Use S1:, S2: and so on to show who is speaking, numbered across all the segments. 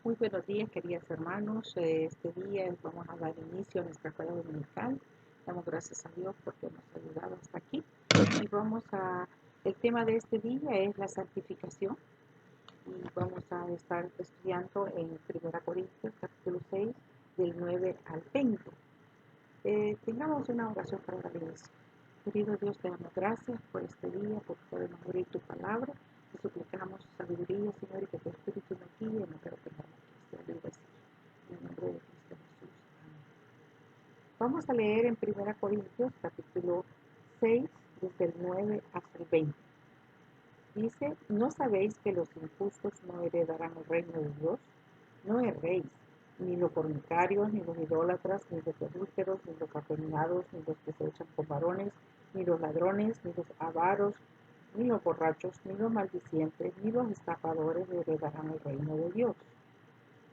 S1: Muy buenos días, queridos hermanos. Este día vamos a dar inicio a nuestra escuela dominical. Damos gracias a Dios porque nos ha ayudado hasta aquí. El tema de este día es la santificación. Y vamos a estar estudiando en 1 Corintios capítulo 6, del 9 al 20. Tengamos una oración para dar inicio. Querido Dios, te damos gracias por este día, por podernos abrir tu palabra. Te suplicamos sabiduría, Señor, y que tu Espíritu nos guíe en lo que tengamos que hacer y decir. En el nombre de Cristo Jesús. Amén. Vamos a leer en 1 Corintios capítulo 6, desde el 9 hasta el 20. Dice, ¿no sabéis que los injustos no heredarán el reino de Dios? No erréis, ni los fornicarios, ni los idólatras, ni los adúlteros, ni los afeminados, ni los que se echan con varones, ni los ladrones, ni los avaros, ni los borrachos, ni los maldicientes, ni los estafadores heredarán el reino de Dios.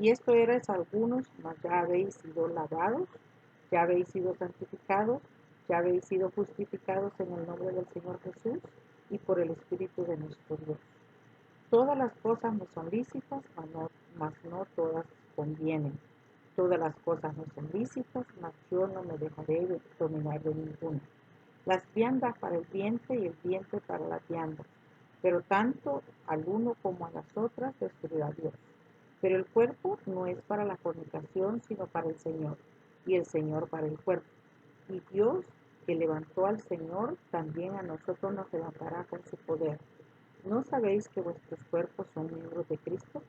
S1: Y esto erais algunos, mas ya habéis sido lavados, ya habéis sido santificados, ya habéis sido justificados en el nombre del Señor Jesús y por el Espíritu de nuestro Dios. Todas las cosas me son lícitas, mas no todas convienen. Todas las cosas me son lícitas, mas yo no me dejaré dominar de ninguna. Las viandas para el vientre y el vientre para las viandas, pero tanto al uno como a las otras destruirá Dios. Pero el cuerpo no es para la fornicación, sino para el Señor, y el Señor para el cuerpo. Y Dios, que levantó al Señor, también a nosotros nos levantará con su poder. ¿No sabéis que vuestros cuerpos son miembros de Cristo?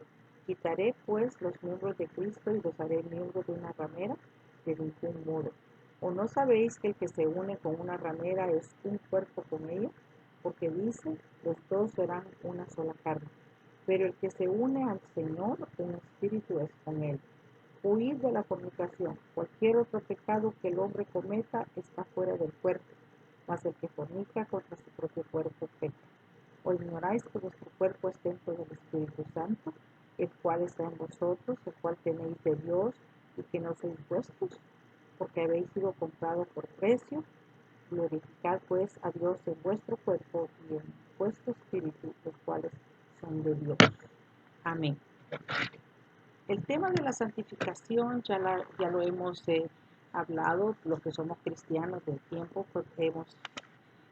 S1: Quitaré pues los miembros de Cristo y los haré miembros de una ramera, de ningún modo. ¿O no sabéis que el que se une con una ramera es un cuerpo con ella? Porque dice, los dos serán una sola carne. Pero el que se une al Señor, un espíritu es con él. Huid de la fornicación. Cualquier otro pecado que el hombre cometa está fuera del cuerpo, mas el que fornica contra su propio cuerpo peca. ¿O ignoráis que vuestro cuerpo es templo del Espíritu Santo, el cual está en vosotros, el cual tenéis de Dios, y que no sois vuestros? Porque habéis sido comprados por precio. Glorificad pues a Dios en vuestro cuerpo y en vuestro espíritu, los cuales son de Dios. Amén. El tema de la santificación ya lo hemos hablado, los que somos cristianos del tiempo, pues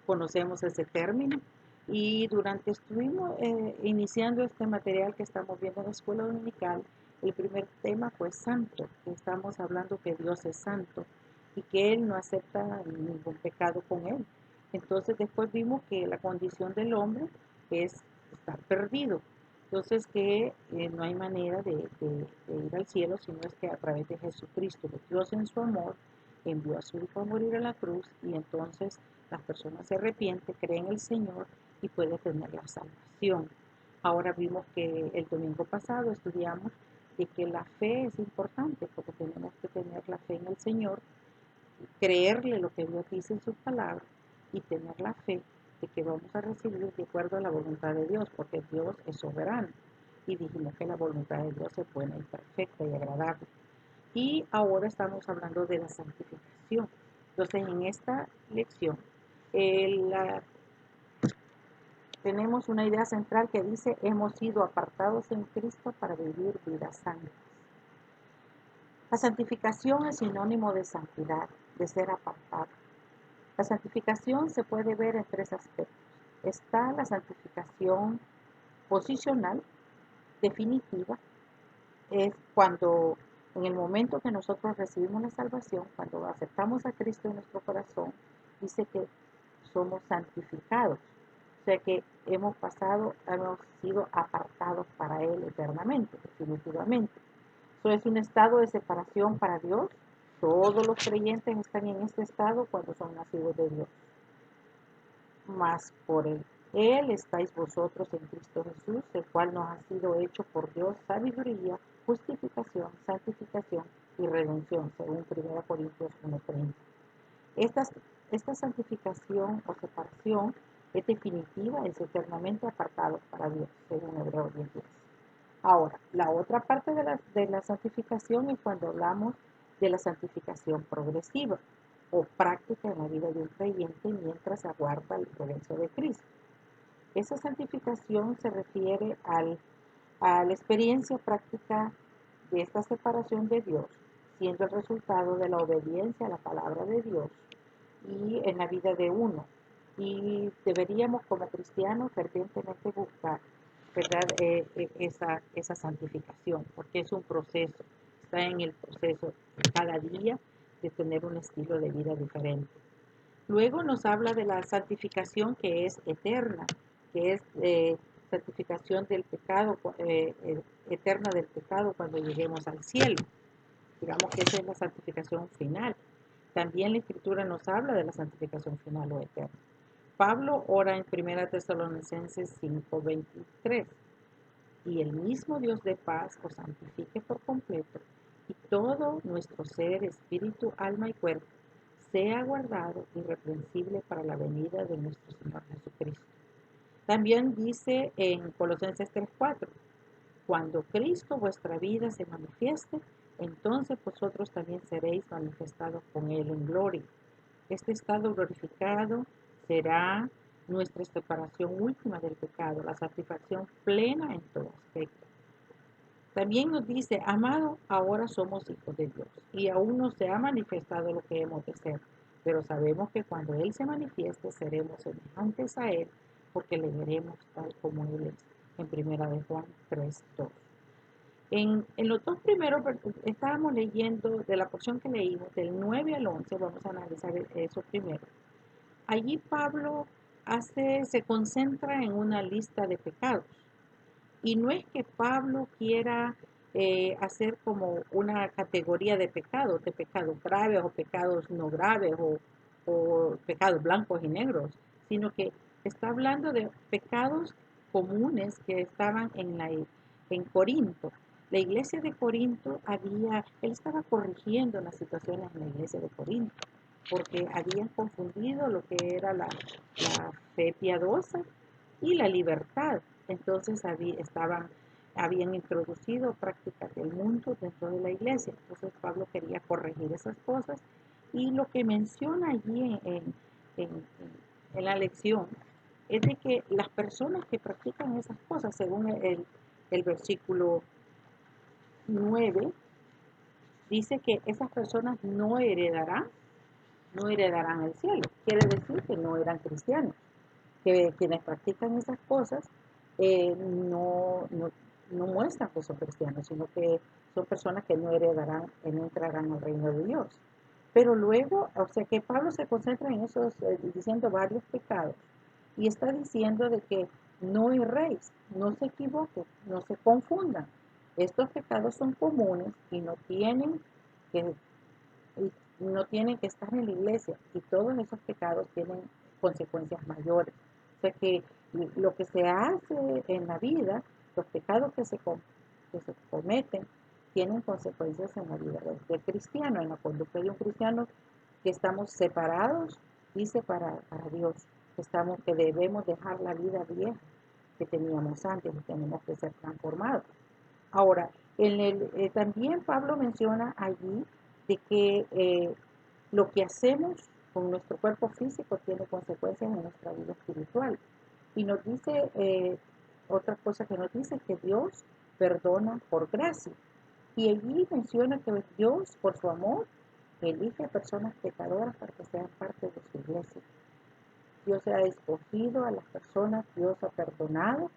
S1: conocemos ese término. Y durante estuvimos iniciando este material que estamos viendo en la escuela dominical, el primer tema fue santo, que estamos hablando que Dios es santo y que Él no acepta ningún pecado con Él. Entonces después vimos que la condición del hombre es estar perdido. Entonces que no hay manera de ir al cielo, sino es que a través de Jesucristo, Dios en su amor envió a su Hijo a morir en la cruz, y entonces las personas se arrepienten, creen en el Señor y pueden tener la salvación. Ahora vimos que el domingo pasado estudiamos de que la fe es importante, porque tenemos que tener la fe en el Señor, creerle lo que Dios dice en su palabra y tener la fe de que vamos a recibir de acuerdo a la voluntad de Dios, porque Dios es soberano. Y dijimos que la voluntad de Dios es buena y perfecta y agradable. Y ahora estamos hablando de la santificación. Entonces, en esta lección tenemos una idea central que dice, hemos sido apartados en Cristo para vivir vidas santas. La santificación es sinónimo de santidad, de ser apartado. La santificación se puede ver en tres aspectos. Está la santificación posicional, definitiva, es cuando en el momento que nosotros recibimos la salvación, cuando aceptamos a Cristo en nuestro corazón, dice que somos santificados. O sea que hemos sido apartados para Él eternamente, definitivamente. Eso es un estado de separación para Dios. Todos los creyentes están en este estado cuando son nacidos de Dios. Mas por Él estáis vosotros en Cristo Jesús, el cual nos ha sido hecho por Dios sabiduría, justificación, santificación y redención, según 1 Corintios 1:30. Esta santificación o separación es definitiva, es eternamente apartado para Dios, según Hebreos 10:10. Ahora, la otra parte de la santificación es cuando hablamos de la santificación progresiva o práctica en la vida de un creyente mientras aguarda el regreso de Cristo. Esa santificación se refiere a la experiencia práctica esta separación de Dios, siendo el resultado de la obediencia a la palabra de Dios y en la vida de uno. Y deberíamos como cristianos fervientemente buscar, ¿verdad? Esa santificación, porque es un proceso, está en el proceso cada día de tener un estilo de vida diferente. Luego nos habla de la santificación que es eterna, que es santificación del pecado, eterna del pecado cuando lleguemos al cielo. Digamos que esa es la santificación final. También la Escritura nos habla de la santificación final o eterna. Pablo ora en 1 Tesalonicenses 5:23. Y el mismo Dios de paz os santifique por completo, y todo nuestro ser, espíritu, alma y cuerpo, sea guardado irreprensible para la venida de nuestro Señor Jesucristo. También dice en Colosenses 3:4, cuando Cristo vuestra vida se manifieste, entonces vosotros también seréis manifestados con Él en gloria. Este estado glorificado será nuestra separación última del pecado, la satisfacción plena en todo aspecto. También nos dice, amado, ahora somos hijos de Dios y aún no se ha manifestado lo que hemos de ser, pero sabemos que cuando Él se manifieste seremos semejantes a Él porque le veremos tal como Él es. En 1 de Juan 3:2. En los dos primeros, estábamos leyendo de la porción que leímos, del 9 al 11, vamos a analizar eso primero. Allí Pablo se concentra en una lista de pecados. Y no es que Pablo quiera hacer como una categoría de pecados graves o pecados no graves o pecados blancos y negros, sino que está hablando de pecados comunes que estaban en Corinto. La iglesia de Corinto él estaba corrigiendo las situaciones en la iglesia de Corinto, porque habían confundido lo que era la fe piadosa y la libertad. Entonces habían introducido prácticas del mundo dentro de la iglesia. Entonces Pablo quería corregir esas cosas y lo que menciona allí en la lección es de que las personas que practican esas cosas, según el versículo 9, dice que esas personas no heredarán el cielo. Quiere decir que no eran cristianos, que quienes practican esas cosas no muestran que son cristianos, sino que son personas que no entrarán al reino de Dios. Pero luego, o sea que Pablo se concentra en esos, diciendo varios pecados, y está diciendo de que no erréis, no se equivoquen, no se confundan. Estos pecados son comunes y que, no tienen que estar en la iglesia, y todos esos pecados tienen consecuencias mayores. O sea que lo que se hace en la vida, los pecados que se cometen, tienen consecuencias en la vida del cristiano, en la conducta de un cristiano, que estamos separados, dice, para Dios, que debemos dejar la vida vieja que teníamos antes y tenemos que ser transformados. Ahora, también Pablo menciona allí de que lo que hacemos con nuestro cuerpo físico tiene consecuencias en nuestra vida espiritual. Y nos dice, otra cosa que nos dice, que Dios perdona por gracia. Y allí menciona que Dios, por su amor, elige a personas pecadoras para que sean parte de su iglesia. Dios ha escogido a las personas, Dios ha perdonado.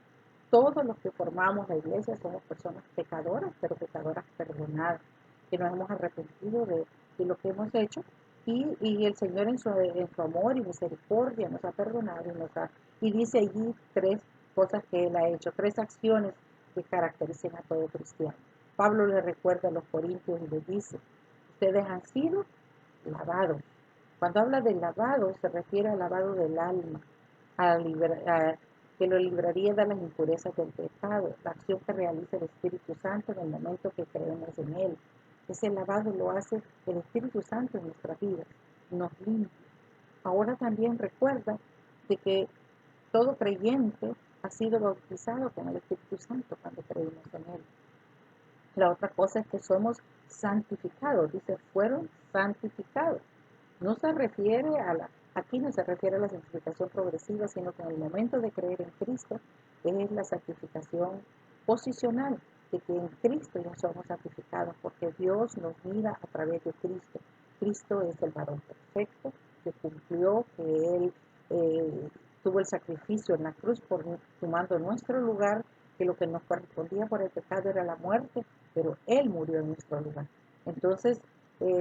S1: Todos los que formamos la iglesia somos personas pecadoras, pero pecadoras perdonadas, que nos hemos arrepentido de lo que hemos hecho, y el Señor en su amor y misericordia nos ha perdonado y dice allí 3 cosas que Él ha hecho, 3 acciones que caracterizan a todo cristiano. Pablo le recuerda a los corintios y les dice, ustedes han sido lavados. Cuando habla de lavado, se refiere al lavado del alma, que lo libraría de las impurezas del pecado, la acción que realiza el Espíritu Santo en el momento que creemos en Él. Ese lavado lo hace el Espíritu Santo en nuestras vidas, nos limpia. Ahora también recuerda de que todo creyente ha sido bautizado con el Espíritu Santo cuando creímos en Él. La otra cosa es que somos santificados, dice, fueron santificados. No se refiere aquí no se refiere a la santificación progresiva, sino que en el momento de creer en Cristo es la santificación posicional, de que en Cristo ya somos santificados, porque Dios nos mira a través de Cristo. Cristo es el varón perfecto que cumplió, que Él tuvo el sacrificio en la cruz por tomando nuestro lugar, que lo que nos correspondía por el pecado era la muerte, pero Él murió en nuestro lugar. Entonces,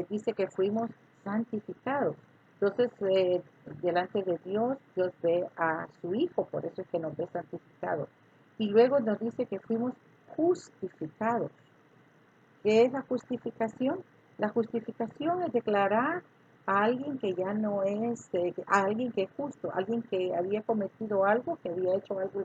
S1: dice que fuimos santificados. Entonces, delante de Dios, Dios ve a su Hijo, por eso es que nos ve santificados. Y luego nos dice que fuimos justificados. ¿Qué es la justificación? La justificación es declarar a alguien que ya no es, a alguien que es justo, alguien que había cometido algo, que había hecho algo,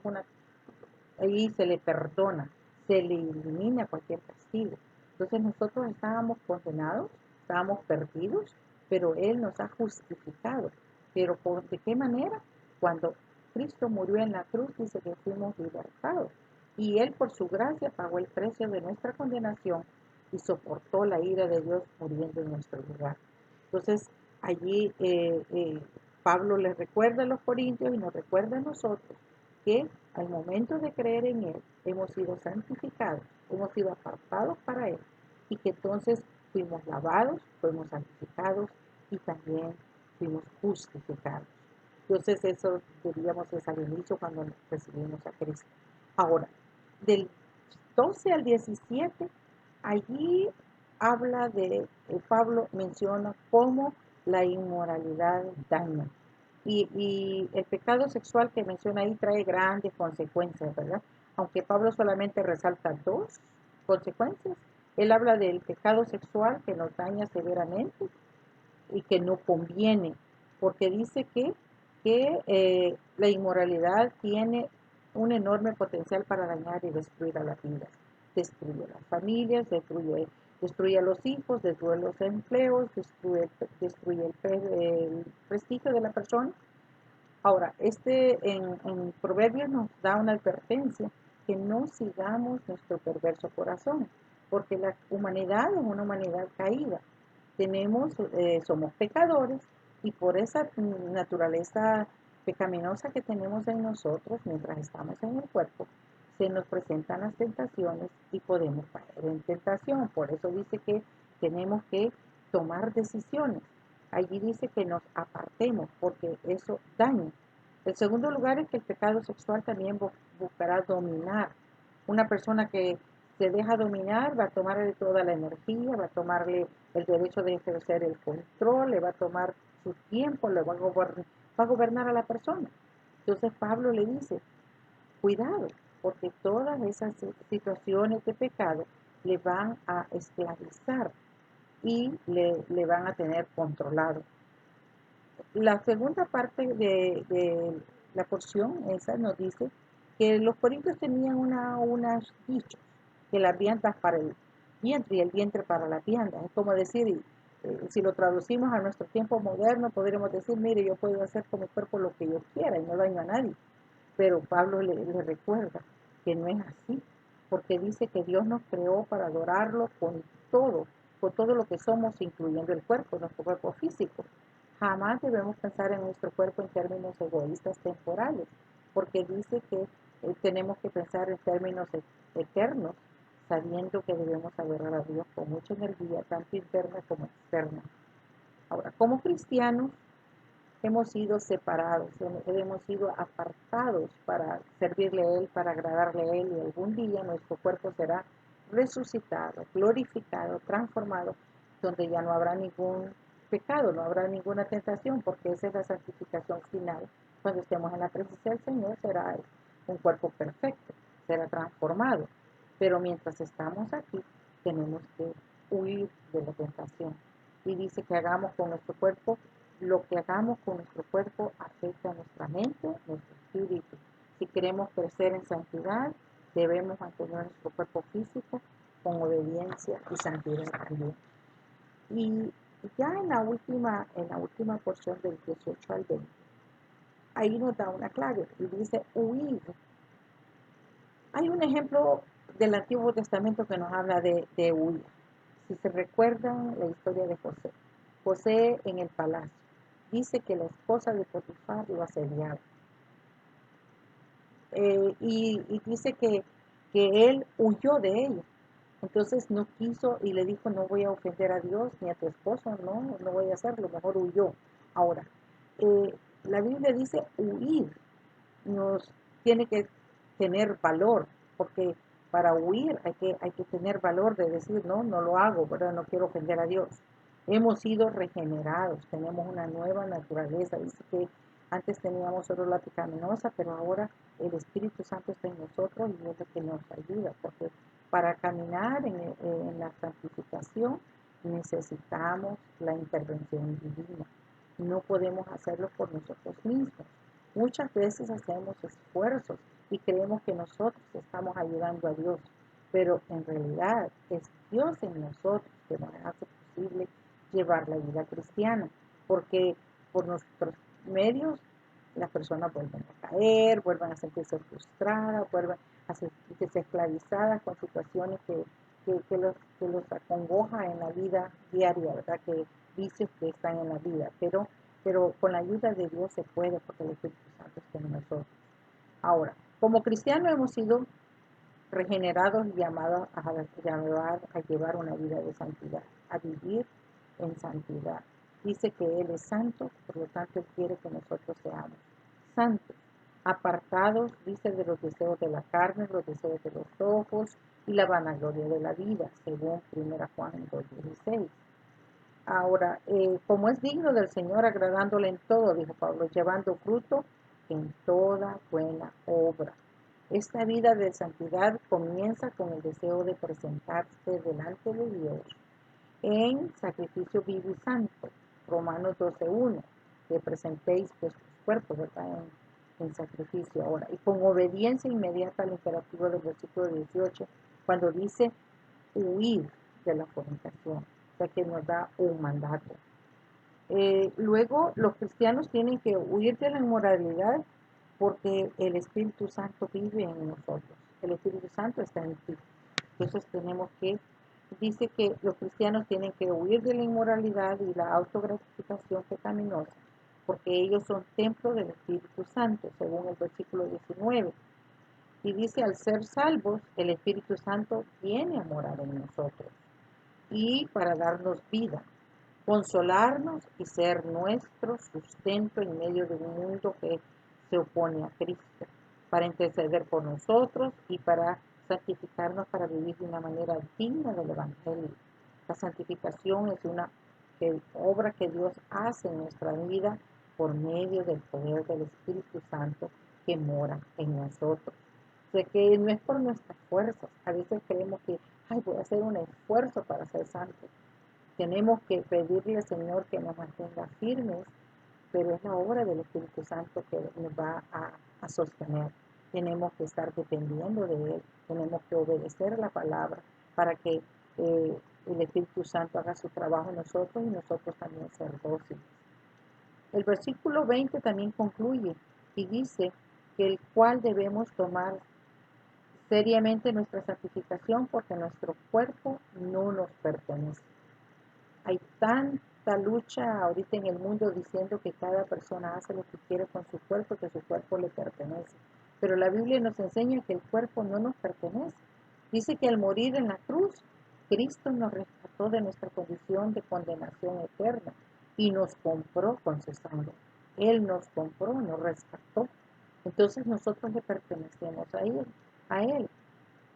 S1: ahí se le perdona, se le elimina cualquier castigo. Entonces nosotros estábamos condenados, estábamos perdidos, pero Él nos ha justificado. Pero ¿de qué manera? Cuando Cristo murió en la cruz, dice que fuimos libertados. Y Él por su gracia pagó el precio de nuestra condenación y soportó la ira de Dios muriendo en nuestro lugar. Entonces allí Pablo les recuerda a los corintios y nos recuerda a nosotros que al momento de creer en Él hemos sido santificados, hemos sido apartados para Él y que entonces fuimos lavados, fuimos santificados y también fuimos justificados. Entonces eso diríamos es al inicio cuando recibimos a Cristo. Ahora, del 12 al 17, allí habla Pablo menciona cómo la inmoralidad daña. Y el pecado sexual que menciona ahí trae grandes consecuencias, ¿verdad? Aunque Pablo solamente resalta dos consecuencias. Él habla del pecado sexual que nos daña severamente y que no conviene, porque dice que la inmoralidad tiene un enorme potencial para dañar y destruir a las vidas. Destruye a las familias, destruye a los hijos, destruye los empleos, destruye el prestigio de la persona. Ahora, en Proverbios nos da una advertencia que no sigamos nuestro perverso corazón, porque la humanidad es una humanidad caída. Somos pecadores y por esa naturaleza pecaminosa que tenemos en nosotros mientras estamos en el cuerpo, se nos presentan las tentaciones y podemos caer en tentación. Por eso dice que tenemos que tomar decisiones. Allí dice que nos apartemos porque eso daña. El segundo lugar es que el pecado sexual también buscará dominar. Una persona que se deja dominar va a tomarle toda la energía, va a tomarle el derecho de ejercer el control, le va a tomar su tiempo, va a gobernar a la persona. Entonces Pablo le dice, cuidado, porque todas esas situaciones de pecado le van a esclavizar y le van a tener controlado. La segunda parte de la porción esa nos dice que los corintios tenían unas dichos, que las viandas para el vientre y el vientre para las viandas. Es como decir, si lo traducimos a nuestro tiempo moderno, podríamos decir, mire, yo puedo hacer con mi cuerpo lo que yo quiera y no daño a nadie. Pero Pablo le recuerda que no es así, porque dice que Dios nos creó para adorarlo con todo lo que somos, incluyendo el cuerpo, nuestro cuerpo físico. Jamás debemos pensar en nuestro cuerpo en términos egoístas temporales, porque dice que tenemos que pensar en términos eternos, sabiendo que debemos adorar a Dios con mucha energía, tanto interna como externa. Ahora, como cristianos, hemos sido separados, hemos sido apartados para servirle a Él, para agradarle a Él, y algún día nuestro cuerpo será resucitado, glorificado, transformado, donde ya no habrá ningún pecado, no habrá ninguna tentación, porque esa es la santificación final. Cuando estemos en la presencia del Señor será un cuerpo perfecto, será transformado. Pero mientras estamos aquí, tenemos que huir de la tentación. Y dice que hagamos con nuestro cuerpo lo que hagamos con nuestro cuerpo afecta a nuestra mente, nuestro espíritu. Si queremos crecer en santidad, debemos mantener nuestro cuerpo físico con obediencia y santidad también. Y ya en la última porción del 18 al 20, ahí nos da una clave y dice huir. Hay un ejemplo del Antiguo Testamento que nos habla de huir. Si se recuerdan la historia de José. José en el palacio. Dice que la esposa de Potifar lo asediaba. Y dice que que él huyó de ella. Entonces no quiso y le dijo, no voy a ofender a Dios ni a tu esposo, no voy a hacerlo, mejor huyó. Ahora, la Biblia dice huir, nos tiene que tener valor, porque para huir hay que tener valor de decir, no lo hago, ¿verdad? No quiero ofender a Dios. Hemos sido regenerados, tenemos una nueva naturaleza. Dice que antes teníamos solo la pecaminosa, pero ahora el Espíritu Santo está en nosotros y es lo que nos ayuda, porque para caminar en la santificación necesitamos la intervención divina. No podemos hacerlo por nosotros mismos. Muchas veces hacemos esfuerzos y creemos que nosotros estamos ayudando a Dios, pero en realidad es Dios en nosotros que nos hace posible llevar la vida cristiana, porque por nuestros medios las personas vuelven a caer, vuelven a sentirse frustradas, vuelven a sentirse esclavizadas con situaciones que los acongoja en la vida diaria, ¿verdad? Que vicios que están en la vida, pero con la ayuda de Dios se puede porque el Espíritu Santo está en nosotros. Ahora, como cristianos hemos sido regenerados y llamados a llevar una vida de santidad, a vivir en santidad. Dice que Él es santo, por lo tanto Él quiere que nosotros seamos santos, apartados, dice, de los deseos de la carne, los deseos de los ojos y la vanagloria de la vida, según 1 Juan 2:16. Ahora, como es digno del Señor, agradándole en todo, dijo Pablo, llevando fruto en toda buena obra. Esta vida de santidad comienza con el deseo de presentarse delante de Dios en sacrificio vivo y santo. Romanos 12:1, que presentéis vuestros cuerpos, ¿verdad? En sacrificio ahora. Y con obediencia inmediata al imperativo del versículo 18, cuando dice huir de la fornicación, o sea que nos da un mandato. Luego, los cristianos tienen que huir de la inmoralidad porque el Espíritu Santo vive en nosotros. El Espíritu Santo está en ti. Entonces dice que los cristianos tienen que huir de la inmoralidad y la autogratificación pecaminosa, porque ellos son templo del Espíritu Santo, según el versículo 19. Y dice, al ser salvos, el Espíritu Santo viene a morar en nosotros y para darnos vida, consolarnos y ser nuestro sustento en medio de un mundo que se opone a Cristo, para interceder por nosotros y para santificarnos para vivir de una manera digna del Evangelio. La santificación es una obra que Dios hace en nuestra vida por medio del poder del Espíritu Santo que mora en nosotros. O sea que no es por nuestras fuerzas. A veces creemos que, voy a hacer un esfuerzo para ser santo. Tenemos que pedirle al Señor que nos mantenga firmes, pero es la obra del Espíritu Santo que nos va a sostener. Tenemos que estar dependiendo de Él, tenemos que obedecer la palabra para que el Espíritu Santo haga su trabajo en nosotros y nosotros también ser dóciles. El versículo 20 también concluye y dice que el cual debemos tomar seriamente nuestra santificación porque nuestro cuerpo no nos pertenece. Hay tanta lucha ahorita en el mundo diciendo que cada persona hace lo que quiere con su cuerpo, que su cuerpo le pertenece. Pero la Biblia nos enseña que el cuerpo no nos pertenece. Dice que al morir en la cruz, Cristo nos rescató de nuestra condición de condenación eterna y nos compró con su sangre. Él nos compró, nos rescató. Entonces nosotros le pertenecemos a Él.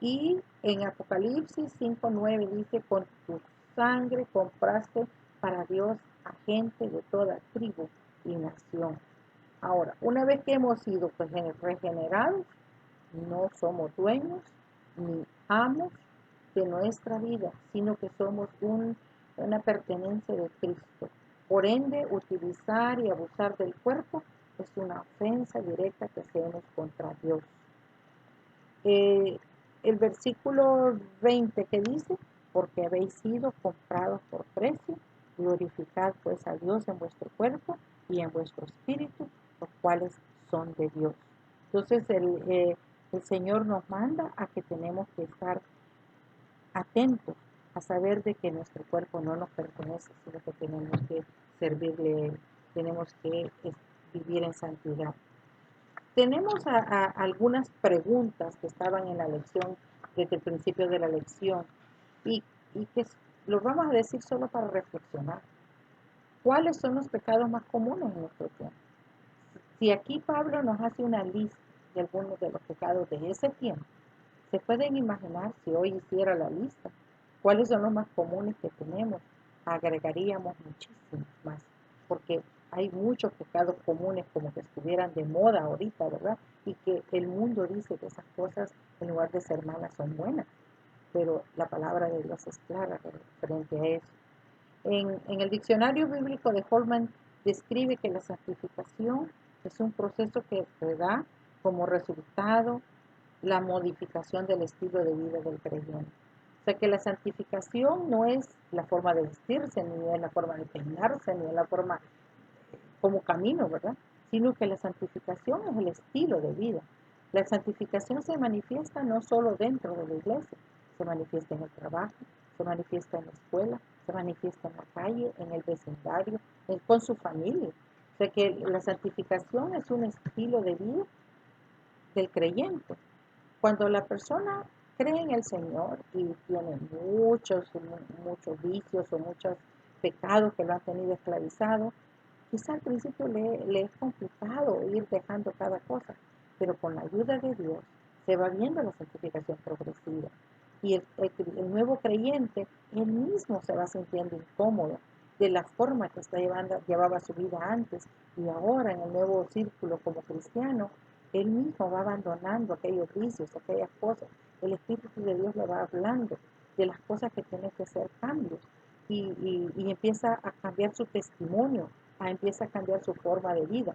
S1: Y en Apocalipsis 5:9 dice, con tu sangre compraste para Dios a gente de toda tribu y nación. Ahora, una vez que hemos sido regenerados, no somos dueños ni amos de nuestra vida, sino que somos una pertenencia de Cristo. Por ende, utilizar y abusar del cuerpo es una ofensa directa que hacemos contra Dios. El versículo 20 que dice, porque habéis sido comprados por precio, glorificad pues a Dios en vuestro cuerpo y en vuestro espíritu, los cuales son de Dios. Entonces el Señor nos manda a que tenemos que estar atentos a saber de que nuestro cuerpo no nos pertenece, sino que tenemos que servirle, tenemos que vivir en santidad. Tenemos algunas preguntas que estaban en la lección, desde el principio de la lección, y, y que los vamos a decir solo para reflexionar. ¿Cuáles son los pecados más comunes en nuestro tiempo? Si aquí Pablo nos hace una lista de algunos de los pecados de ese tiempo, se pueden imaginar si hoy hiciera la lista, cuáles son los más comunes que tenemos. Agregaríamos muchísimos más, porque hay muchos pecados comunes como que estuvieran de moda ahorita, ¿verdad? Y que el mundo dice que esas cosas, en lugar de ser malas, son buenas, pero la palabra de Dios es clara frente a eso. En el diccionario bíblico de Holman describe que la santificación es un proceso que da como resultado la modificación del estilo de vida del creyente. O sea que la santificación no es la forma de vestirse, ni es la forma de peinarse, ni es la forma como camino, ¿verdad? Sino que la santificación es el estilo de vida. La santificación se manifiesta no solo dentro de la iglesia, se manifiesta en el trabajo, se manifiesta en la escuela, se manifiesta en la calle, en el vecindario, con su familia. O sea que la santificación es un estilo de vida del creyente. Cuando la persona cree en el Señor y tiene muchos vicios o muchos pecados que lo han tenido esclavizado, quizá al principio le es complicado ir dejando cada cosa, pero con la ayuda de Dios se va viendo la santificación progresiva. Y el nuevo creyente, él mismo se va sintiendo incómodo de la forma que llevaba su vida antes, y ahora en el nuevo círculo como cristiano, él mismo va abandonando aquellos vicios, aquellas cosas. El Espíritu de Dios le va hablando de las cosas que tienen que hacer cambios, y empieza a cambiar su testimonio, empieza a cambiar su forma de vida.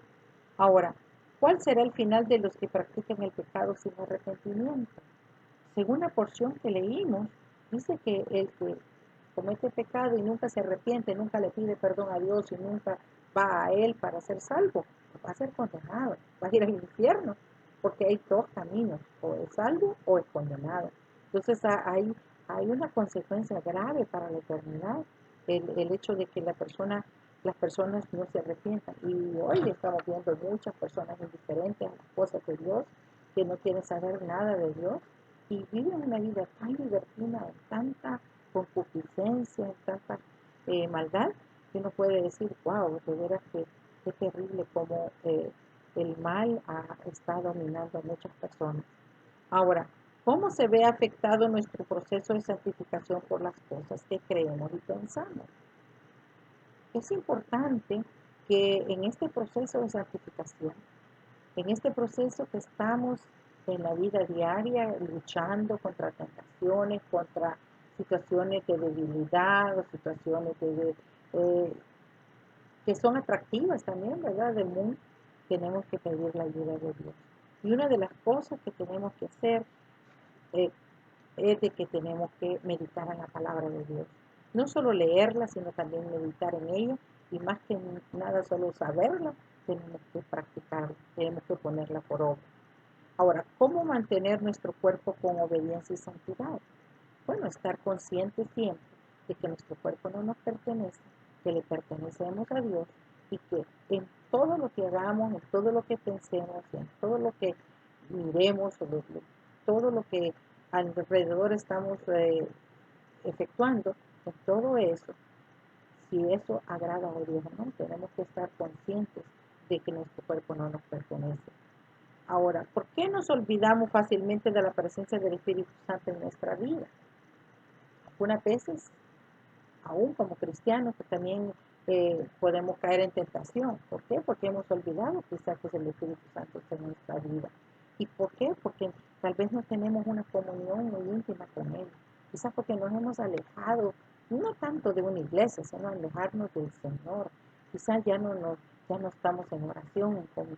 S1: Ahora, ¿cuál será el final de los que practican el pecado sin arrepentimiento? Según la porción que leímos, dice que el que comete pecado y nunca se arrepiente, nunca le pide perdón a Dios y nunca va a Él para ser salvo, va a ser condenado, va a ir al infierno, porque hay dos caminos, o es salvo o es condenado. Entonces hay una consecuencia grave para la eternidad, el hecho de que las personas no se arrepientan. Y hoy estamos viendo muchas personas indiferentes a las cosas de Dios, que no quieren saber nada de Dios, y viven una vida tan libertina, en tanta concupiscencia, en tanta maldad, que uno puede decir, wow, de veras que es terrible como el mal está dominando a muchas personas. Ahora, ¿cómo se ve afectado nuestro proceso de santificación por las cosas que creemos y pensamos? Es importante que en este proceso de santificación, en este proceso que estamos en la vida diaria luchando contra tentaciones, contra situaciones de debilidad o situaciones eh, que son atractivas también, ¿verdad? Del mundo, tenemos que pedir la ayuda de Dios. Y una de las cosas que tenemos que hacer eh, es de que tenemos que meditar en la palabra de Dios. No solo leerla, sino también meditar en ella, y más que nada solo saberla, tenemos que practicarla, tenemos que ponerla por obra. Ahora, ¿cómo mantener nuestro cuerpo con obediencia y santidad? Bueno, estar conscientes siempre de que nuestro cuerpo no nos pertenece, que le pertenecemos a Dios, y que en todo lo que hagamos, en todo lo que pensemos, en todo lo que miremos, todo lo que alrededor estamos efectuando, en todo eso, si eso agrada a Dios o no, tenemos que estar conscientes de que nuestro cuerpo no nos pertenece. Ahora, ¿por qué nos olvidamos fácilmente de la presencia del Espíritu Santo en nuestra vida? Algunas veces, aún como cristianos, que también podemos caer en tentación. ¿Por qué? Porque hemos olvidado quizás que el Espíritu Santo está en nuestra vida. ¿Y por qué? Porque tal vez no tenemos una comunión muy íntima con Él. Quizás porque nos hemos alejado, no tanto de una iglesia, sino alejarnos del Señor. Quizás ya no estamos en oración, en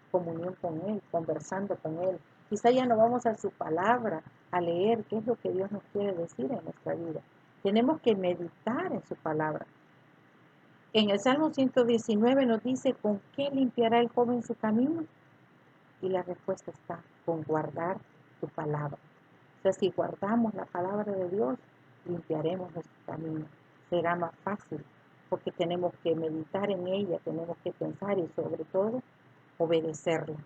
S1: comunión con Él, conversando con Él. Quizás ya no vamos a su palabra a leer qué es lo que Dios nos quiere decir en nuestra vida. Tenemos que meditar en su palabra. En el Salmo 119 nos dice, ¿con qué limpiará el joven su camino? Y la respuesta está, con guardar tu palabra. O sea, si guardamos la palabra de Dios, limpiaremos nuestro camino. Será más fácil, porque tenemos que meditar en ella, tenemos que pensar y sobre todo obedecerla.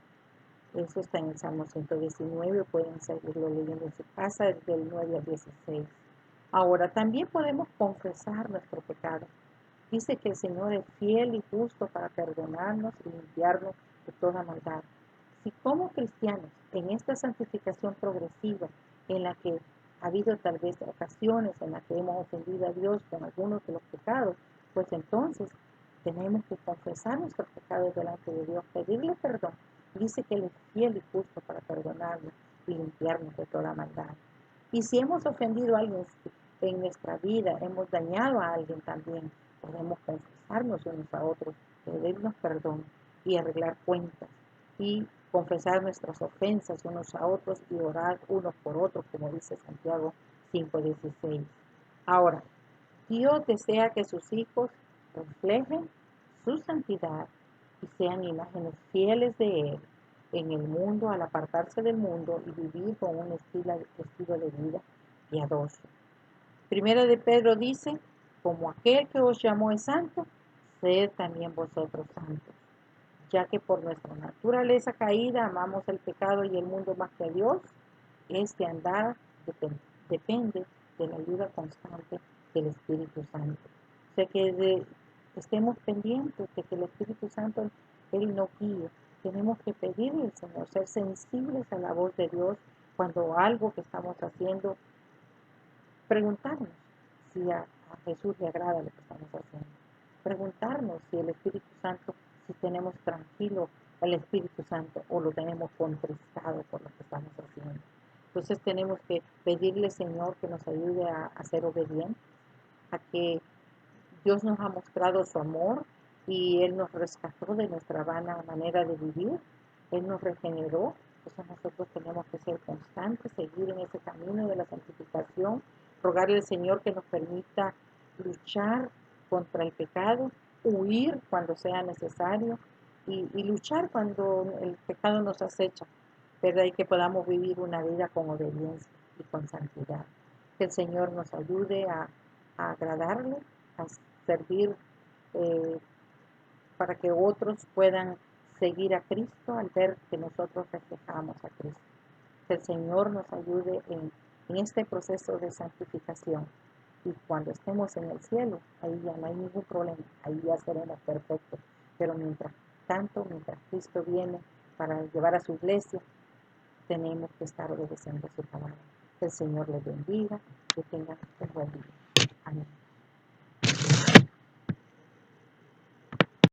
S1: Eso está en el Salmo 119, pueden seguirlo leyendo en su casa desde el 9 al 16. Ahora, también podemos confesar nuestro pecado. Dice que el Señor es fiel y justo para perdonarnos y limpiarnos de toda maldad. Si como cristianos, en esta santificación progresiva, en la que ha habido tal vez ocasiones en las que hemos ofendido a Dios con algunos de los pecados, pues entonces tenemos que confesar nuestros pecados delante de Dios, pedirle perdón. Dice que Él es fiel y justo para perdonarnos y limpiarnos de toda maldad. Y si hemos ofendido a alguien en nuestra vida, hemos dañado a alguien también, podemos confesarnos unos a otros, pedirnos perdón y arreglar cuentas y confesar nuestras ofensas unos a otros y orar unos por otros, como dice Santiago 5:16. Ahora, Dios desea que sus hijos reflejen su santidad y sean imágenes fieles de Él en el mundo al apartarse del mundo y vivir con un estilo de vida piadoso. Primera de Pedro dice, como aquel que os llamó es santo, sed también vosotros santos, ya que por nuestra naturaleza caída amamos el pecado y el mundo más que a Dios. Este andar depende de la ayuda constante del Espíritu Santo. O sea que estemos pendientes de que el Espíritu Santo, Él nos guíe. Tenemos que pedirle al Señor, ser sensibles a la voz de Dios cuando algo que estamos haciendo, preguntarnos si a Jesús le agrada lo que estamos haciendo. Preguntarnos si el Espíritu Santo, si tenemos tranquilo al Espíritu Santo o lo tenemos contristado por lo que estamos haciendo. Entonces tenemos que pedirle, Señor, que nos ayude a ser obedientes, a que Dios nos ha mostrado su amor y Él nos rescató de nuestra vana manera de vivir. Él nos regeneró. Entonces nosotros tenemos que ser constantes, seguir en ese camino de la santificación, rogarle al Señor que nos permita luchar contra el pecado, huir cuando sea necesario y luchar cuando el pecado nos acecha, ¿verdad? Y que podamos vivir una vida con obediencia y con santidad. Que el Señor nos ayude a agradarle, a servir eh, para que otros puedan seguir a Cristo al ver que nosotros reflejamos a Cristo. Que el Señor nos ayude en este proceso de santificación. Y cuando estemos en el cielo, ahí ya no hay ningún problema, ahí ya seremos perfectos. Pero mientras tanto, mientras Cristo viene para llevar a su iglesia, tenemos que estar obedeciendo su palabra. Que el Señor les bendiga, que tengan un buen día. Amén.